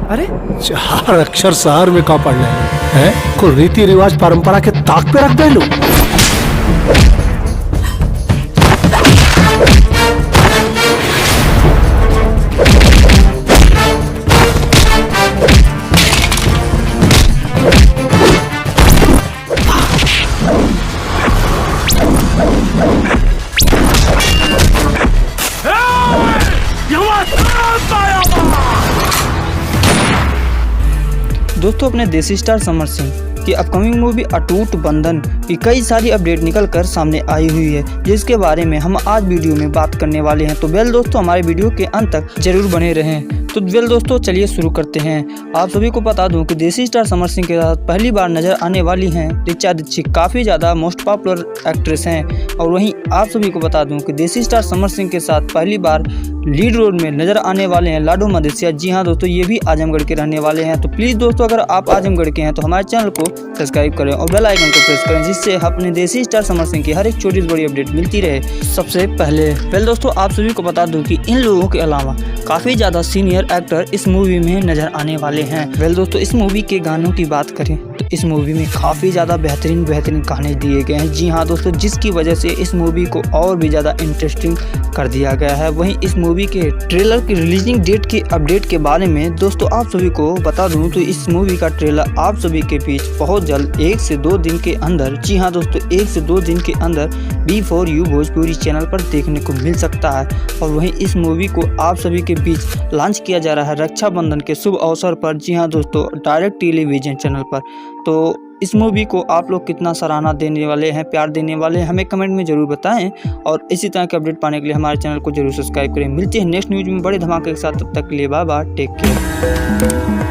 अरे 4 अक्षर शहर में का पढ़ है कुल रीति रिवाज परंपरा के ताक पे रख दे लो। दोस्तों, अपने देसी स्टार समर सिंह की अपकमिंग मूवी अटूट बंधन की कई सारी अपडेट निकल कर सामने आई हुई है, जिसके बारे में हम आज वीडियो में बात करने वाले हैं। तो वेल दोस्तों, हमारे वीडियो के अंत तक जरूर बने रहें। तो वेल दोस्तों, चलिए शुरू करते हैं। आप सभी को बता दूं कि देसी स्टार समर सिंह के साथ पहली बार नजर आने वाली हैं ऋचा दीक्षित। काफ़ी ज़्यादा मोस्ट पॉपुलर एक्ट्रेस हैं। और वहीं आप सभी को बता दूं कि देसी स्टार समर सिंह के साथ पहली बार लीड रोल में नजर आने वाले हैं लाडो मदेसिया। जी हाँ दोस्तों, ये भी आजमगढ़ के रहने वाले हैं। तो प्लीज़ दोस्तों, अगर आप आजमगढ़ के हैं तो हमारे चैनल को सब्सक्राइब करें और बेल आइकन को प्रेस करें, जिससे अपने देसी स्टार समर सिंह की हर एक छोटी बड़ी अपडेट मिलती रहे सबसे पहले। वेल दोस्तों, आप सभी को बता दूं कि इन लोगों के अलावा काफ़ी ज़्यादा सीनियर एक्टर इस मूवी में नजर आने वाले हैं। वेल दोस्तों, इस मूवी के गानों की बात करें तो इस मूवी में काफ़ी ज़्यादा बेहतरीन गाने दिए गए हैं। जी हाँ दोस्तों, जिसकी वजह से इस मूवी को और भी ज़्यादा इंटरेस्टिंग कर दिया गया है। वहीं इस मूवी के ट्रेलर की रिलीजिंग डेट की अपडेट के बारे में दोस्तों आप सभी को बता दूं तो इस मूवी का ट्रेलर आप सभी के बीच बहुत जल्द 1 से 2 दिन के अंदर, जी हाँ दोस्तों, 1 से 2 दिन के अंदर B4U भोजपुरी चैनल पर देखने को मिल सकता है। और वहीं इस मूवी को आप सभी के बीच लॉन्च किया जा रहा है रक्षाबंधन के शुभ अवसर पर, जी हाँ दोस्तों, डायरेक्ट टेलीविजन चैनल पर। तो इस मूवी को आप लोग कितना सराहना देने वाले हैं, प्यार देने वाले हैं, हमें कमेंट में जरूर बताएं। और इसी तरह के अपडेट पाने के लिए हमारे चैनल को जरूर सब्सक्राइब करें। मिलते हैं नेक्स्ट न्यूज में बड़े धमाके के साथ, तब तक के लिए बाय बाय, टेक केयर।